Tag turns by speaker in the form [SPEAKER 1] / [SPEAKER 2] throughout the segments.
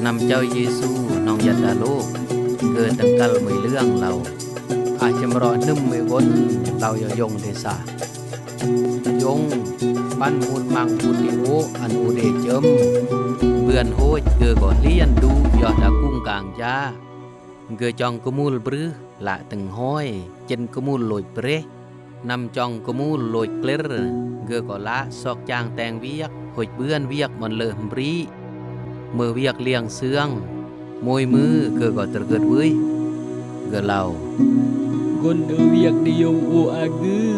[SPEAKER 1] นำเจ้าเยซูน้องยันดาโลกเกิดตั้งกัลไม่เรื่องเราอาจจะมารอนึ่มไม่วนเราอย่ายงเดสายงปันมูลมังพูติโออันอูเดเจิมเบื่อนโหยเกิดก่อเลียนดูยอดากุ้งกลางจ้าเกิดจองกมูลบรือละตึงห้อยเจนกมูลลอยเปรนำจองกมูลลอยเกลรเกิดก่อละซอกจางแตงเวียกหอยเบื่อนเวียกมันเลิ่มบรีมือเวียกเลี้ยงเสืองมวยมือเกิดก่อตระเกิดเว้ยเกิดเรา
[SPEAKER 2] คนเวียกดิยงโออากือ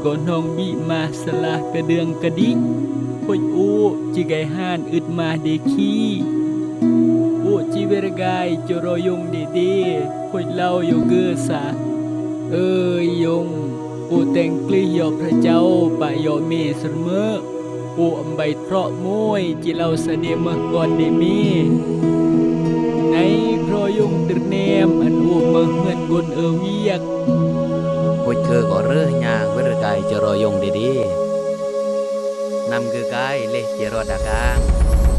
[SPEAKER 2] ก่อนน้องบีมาสลากระเดืองกระดิกโอยโอจิไกหานอึดมาเดคีโอจิเวรกายจรอยงเดเดโอยเล่าโยเกอสายงโอแต่งกลียอพระเจ้าปะยอเมเสมอโออำใบเพราะมวยจิเล่าเสเดมก่อนเดเมในครอยงตรเนมอันโอเมือนกนเวียก
[SPEAKER 1] หอยเกิดก่อเรื่องยางเวรกายจะรอยงดีๆนำเกือกายเละเจรอดากาง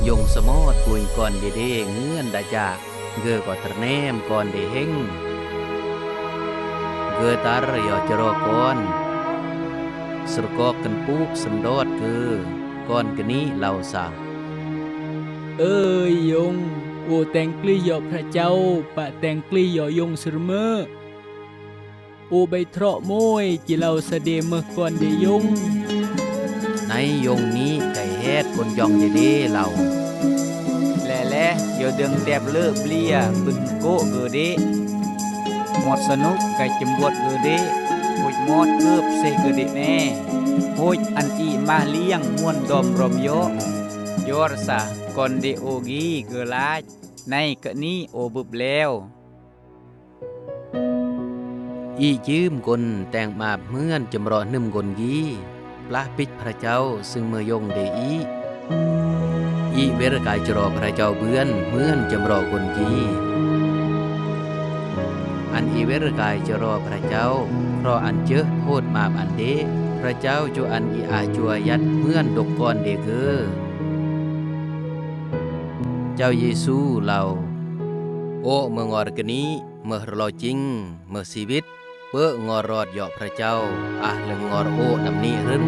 [SPEAKER 1] ยงสมอดกุยก่อนดีๆเงื่อนดาจากเกือก่อตรเนมก่อนดีเฮงเกือตารยอจะรอก่อนสรกอกกันปูกสันดอดคือก่อนกันนี้เราสา
[SPEAKER 2] วยงโอแต่งกลียอพระเจ้าปะแต่งกลียอยงเสมอโอใบเทราะมวยจิเราเสเดมก่อนเดยง
[SPEAKER 1] ในยงนี้ไก่แฮดคนยองเดเรา
[SPEAKER 3] และโยเดึงแดบเลิบเลียบึนโกเกเดหมดสนุกไก่จมบวดเกเดโหยมอดเกือบเซเกเดแน่โหยอันอีมาเลี้ยงม่วนดอมรอมโยอรสาก่อนเดโอกีเกลาจในกะนี้โอบุบแล้ว
[SPEAKER 1] อียืมกลแต่งมาเมื่อนจำรอนึ่มกลกีปลาปิดพระเจ้าซึ่งเมื่อยงเดอีเวรกายจรอพระเจ้าเบื้อนเมื่อนจำรอกลกีอันอีเวรกายจรอพระเจ้าเพราะอันเจอโทษมาอันเดพระเจ้าจูอันอีอาจัวยัดเมื่อนดกก้อนเดเกอเจ้าเยซูเราโอ้เมื่องอรกนี้เมื่อรอจริงเมื่อชีวิตเปื้องอรอดยอพระเจ้าเลึงงอรโอนำนี้รึน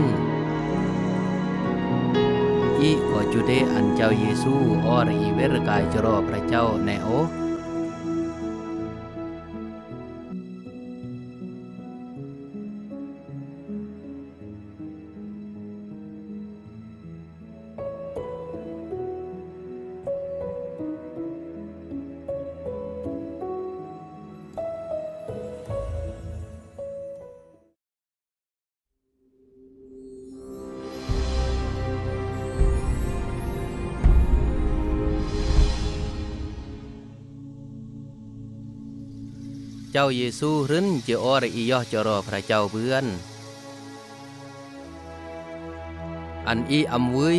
[SPEAKER 1] อีขอจุเดอันเจ้าเยซูออรีเวรกายจรอพระเจ้าในโอเจ้าเยซูรึนเจออรอียอจรอพระเจ้าเบื้อนอันอีอำวุย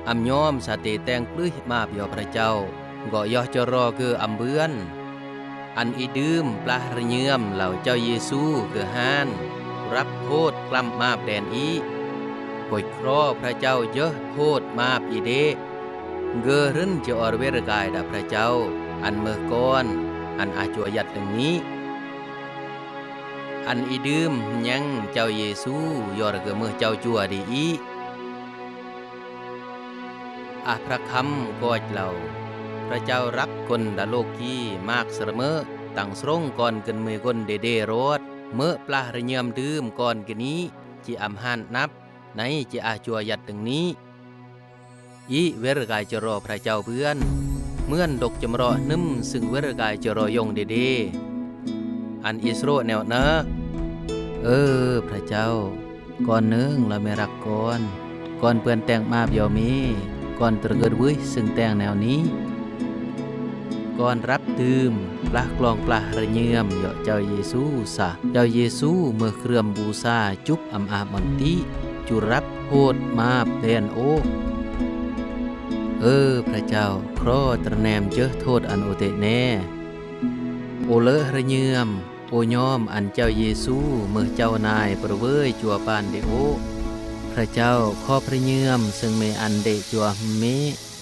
[SPEAKER 1] อำยอมสติแตงปลื้มาเปียพระเจ้าก็ยอจรอคืออำเบื้อนอันอีดื่มปลาระเยือมเหล่าเจ้าเยซูคือฮานรับโทษกล้ำมาแดนอีป่วยครอพระเจ้าเยอะโทษมาอีเดเกอรึนเจออรเวรกายดาพระเจ้าอันเมื่อก่อนอันอาจวยัดดังนี้อันอีดื่มยังเจ้าเยซูยอร์เกเมื่อเจ้าจัวดีอีพระคำกอดเหล่าพระเจ้ารักคนดาโลกีมากเสมอตั้งสรงก่อนกันมือคนเดรอดเมื่อปลาระเยียมดื่มก่อนกันนี้จีอำหันนับในจีอาจัวยัดดังนี้อีเวรกายจะรอพระเจ้าเพื่อนเมื่อนดกจำรอนึ่มซึ่งเวรกายจะรอยงเดอันอิสโรแนวนะพระเจ้าก่อนเนืองเราไม่รักก่อนเปื่อนแต่งมาเบียวมีก่อนตระเกิดวุ้ยซึ่งแต่งแนวนี้ ก่อนรับตื่มปลากลองปลาระเยื่อมเหยาะเจ้าเยซูซะเจ้าเยซูเมื่อเครื่อมบูชาจุบอำอาบมันติจุรับโหดมาบแดนโอพระเจ้าครอตระแนมเจอโทษอันโอเตแน่โอเลอะระเยื่อมโอยอมอันเจ้าเยซูเมื่อเจ้านายประเวยจัวปานเดโอพระเจ้าขอพระเยื่อมซึ่งเมอันเดจัวเม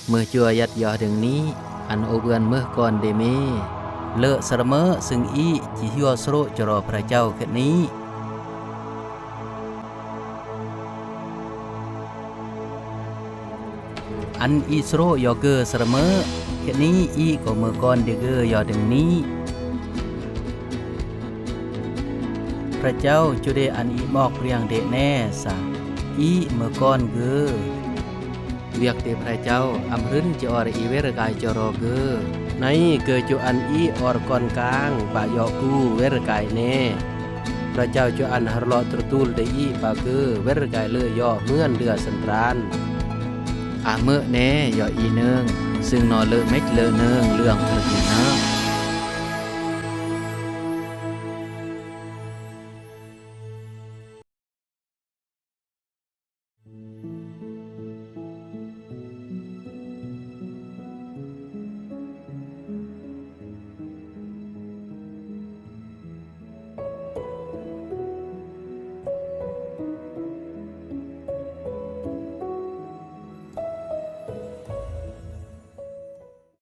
[SPEAKER 1] เมื่อจัวยัดยอดึงนี้อันโอเบือนเมื่อก่อนเดเมเลอะสระเมอซึ่งอีจิฮัวสโรจรอพระเจ้าแค่นี้อันอีสโรยอเกอสระเมอแค่นี้อีก็เมื่อก่อนเดเกอยอดึงนี้พระเจ้าจุเดอันอีบอกเรียงเดแน่สะอีเมื่อก่อนเกอเวียกเดพระเจ้าอำรึนจะอรอีเวรกายจรอเกอในเกอจุอันอีอรก่อนกลางปะยอกูเวรกายแน่พระเจ้าจุอันหรอตรตูลเดอีปะเกอเวรกายเลยย่อเมื่อนเดือสันตรานเมื่อแน่ย่ออีเนืองซึ่งนอเลอะเม็ดเลอะเนืองเรื่องพระกินะ